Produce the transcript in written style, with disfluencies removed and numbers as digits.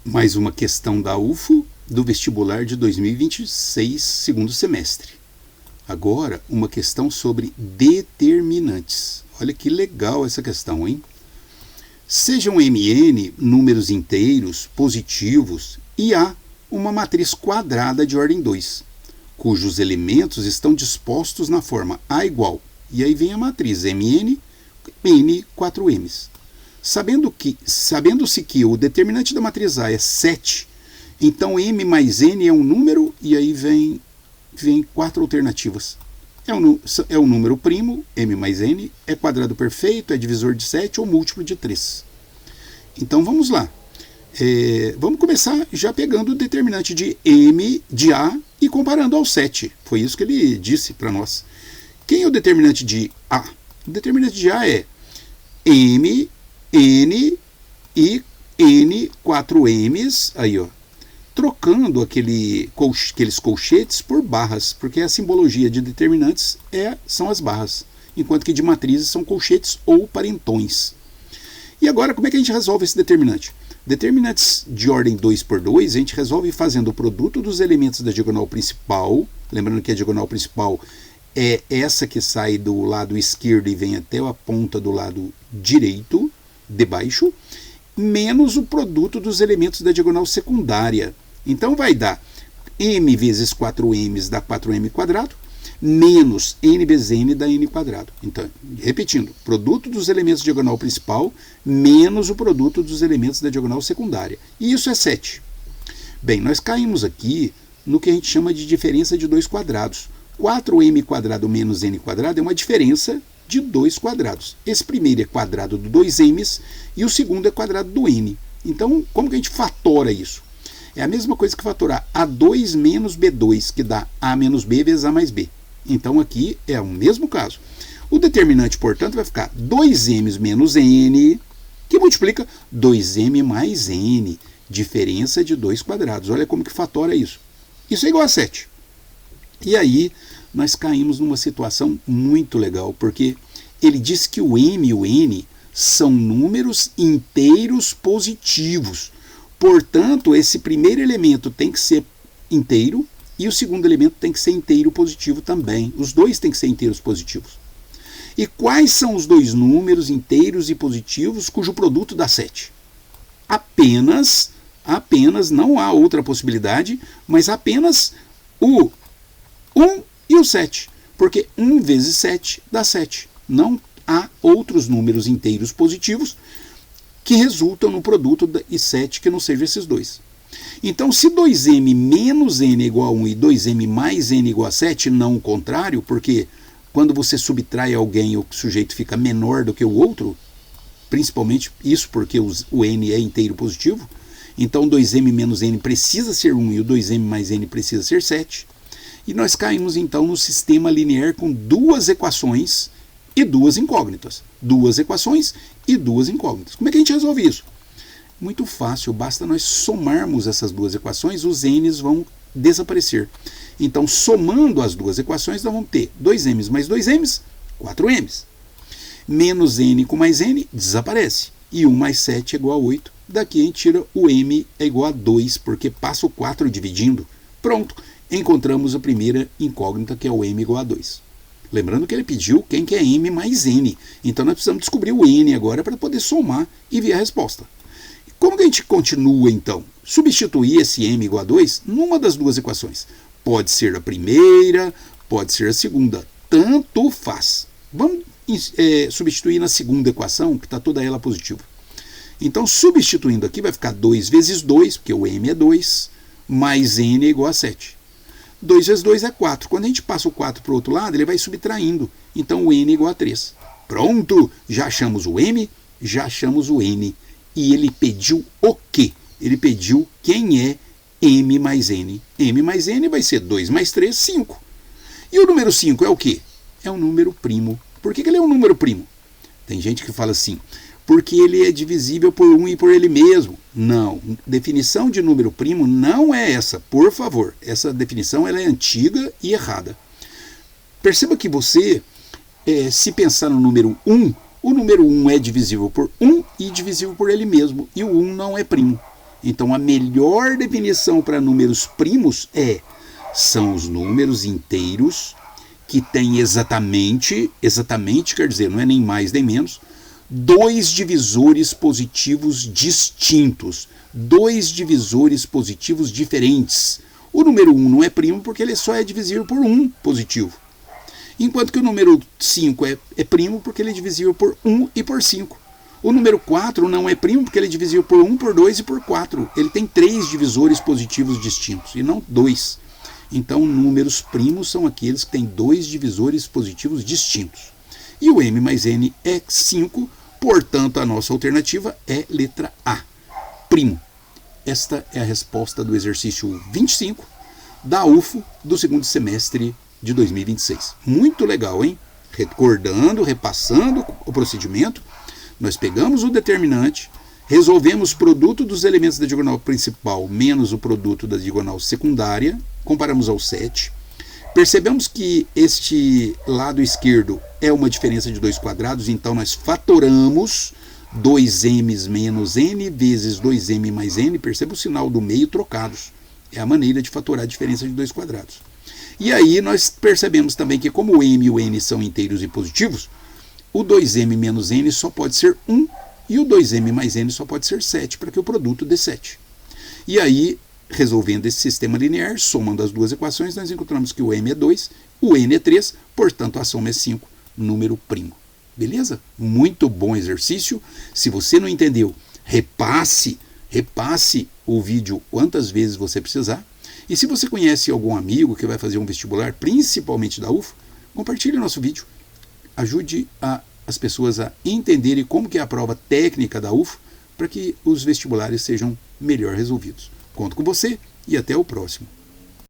Mais uma questão da UFO do vestibular de 2026, segundo semestre. Agora, uma questão sobre determinantes. Olha que legal essa questão, hein? Sejam Mn números inteiros, positivos, e A uma matriz quadrada de ordem 2, cujos elementos estão dispostos na forma A igual, e aí vem a matriz Mn, N, 4Ms. Sabendo-se que o determinante da matriz A é 7, então M mais N é um número, e aí vem 4 alternativas. É um número primo, M mais N, é quadrado perfeito, é divisor de 7 ou múltiplo de 3. Então vamos lá. Vamos começar já pegando o determinante de M de A e comparando ao 7. Foi isso que ele disse para nós. Quem é o determinante de A? O determinante de A é M, N e N, 4Ms, aí ó, trocando aqueles colchetes por barras, porque a simbologia de determinantes são as barras, enquanto que de matrizes são colchetes ou parentões. E agora, como é que a gente resolve esse determinante? Determinantes de ordem 2 por 2, a gente resolve fazendo o produto dos elementos da diagonal principal, lembrando que a diagonal principal é essa que sai do lado esquerdo e vem até a ponta do lado direito, de baixo, menos o produto dos elementos da diagonal secundária. Então vai dar m vezes 4m's dá 4m quadrado, menos n vezes n dá n quadrado. Então, repetindo, produto dos elementos da diagonal principal menos o produto dos elementos da diagonal secundária. E isso é 7. Bem, nós caímos aqui no que a gente chama de diferença de 2 quadrados. 4m quadrado menos n quadrado é uma diferença de 2 quadrados. Esse primeiro é quadrado do 2m's e o segundo é quadrado do n. Então, como que a gente fatora isso? É a mesma coisa que fatorar A2 menos B2, que dá A menos B vezes A mais B. Então, aqui é o mesmo caso. O determinante, portanto, vai ficar 2m menos n, que multiplica 2m mais n, diferença de 2 quadrados. Olha como que fatora isso. Isso é igual a 7. E aí, nós caímos numa situação muito legal, porque ele diz que o m e o n são números inteiros positivos. Portanto, esse primeiro elemento tem que ser inteiro e o segundo elemento tem que ser inteiro positivo também. Os dois têm que ser inteiros positivos. E quais são os dois números inteiros e positivos cujo produto dá 7? Apenas, não há outra possibilidade, mas apenas o 1 e o 7. Porque 1 vezes 7 dá 7. Não há outros números inteiros positivos que resultam no produto de 7 que não sejam esses dois. Então, se 2m menos n é igual a 1 e 2m mais n é igual a 7, não o contrário, porque quando você subtrai alguém, o sujeito fica menor do que o outro, principalmente isso porque o n é inteiro positivo, então 2m menos n precisa ser 1 e o 2m mais n precisa ser 7. E nós caímos então no sistema linear com duas equações e duas incógnitas. Duas equações e duas incógnitas. Como é que a gente resolve isso? Muito fácil, basta nós somarmos essas duas equações, os n's vão desaparecer. Então, somando as duas equações, nós vamos ter 2m's mais 2m's, 4m's. Menos n com mais n, desaparece. E 1 mais 7 é igual a 8. Daqui a gente tira o m é igual a 2, porque passa o 4 dividindo. Pronto, encontramos a primeira incógnita, que é o m igual a 2. Lembrando que ele pediu quem que é m mais n. Então, nós precisamos descobrir o n agora para poder somar e ver a resposta. Como que a gente continua, então? Substituir esse m igual a 2 numa das duas equações. Pode ser a primeira, pode ser a segunda. Tanto faz. Vamos substituir na segunda equação, que está toda ela positiva. Então, substituindo aqui, vai ficar 2 vezes 2, porque o m é 2, mais n é igual a 7. 2 vezes 2 é 4. Quando a gente passa o 4 para o outro lado, ele vai subtraindo. Então, o n é igual a 3. Pronto! Já achamos o m, já achamos o n. E ele pediu o quê? Ele pediu quem é m mais n. M mais n vai ser 2 mais 3, 5. E o número 5 é o quê? É um número primo. Por que ele é um número primo? Tem gente que fala assim, porque ele é divisível por 1 e por ele mesmo. Não, definição de número primo não é essa, por favor. Essa definição ela é antiga e errada. Perceba que você, se pensar no número 1, o número 1 é divisível por 1 e divisível por ele mesmo. E o 1 não é primo. Então a melhor definição para números primos são os números inteiros que têm exatamente quer dizer, não é nem mais nem menos, dois divisores positivos distintos, dois divisores positivos diferentes. O número 1 não é primo porque ele só é divisível por 1 positivo. Enquanto que o número 5 é primo porque ele é divisível por 1 e por 5. O número 4 não é primo porque ele é divisível por 1, por 2 e por 4. Ele tem 3 divisores positivos distintos e não 2. Então, números primos são aqueles que têm 2 divisores positivos distintos. E o m mais n é 5, portanto, a nossa alternativa é letra A, primo. Esta é a resposta do exercício 25 da UFO do segundo semestre de 2026. Muito legal, hein? Recordando, repassando o procedimento, nós pegamos o determinante, resolvemos o produto dos elementos da diagonal principal menos o produto da diagonal secundária, comparamos ao 7, percebemos que este lado esquerdo é uma diferença de 2 quadrados, então nós fatoramos 2m menos n vezes 2m mais n, perceba o sinal do meio trocados. É a maneira de fatorar a diferença de 2 quadrados. E aí nós percebemos também que como o m e o n são inteiros e positivos, o 2m menos n só pode ser 1 e o 2m mais n só pode ser 7, para que o produto dê 7. E aí, resolvendo esse sistema linear, somando as duas equações, nós encontramos que o m é 2, o n é 3, portanto a soma é 5, número primo. Beleza? Muito bom exercício. Se você não entendeu, repasse o vídeo quantas vezes você precisar. E se você conhece algum amigo que vai fazer um vestibular, principalmente da UFO, compartilhe o nosso vídeo. Ajude as pessoas a entenderem como que é a prova técnica da UFO para que os vestibulares sejam melhor resolvidos. Conto com você e até o próximo.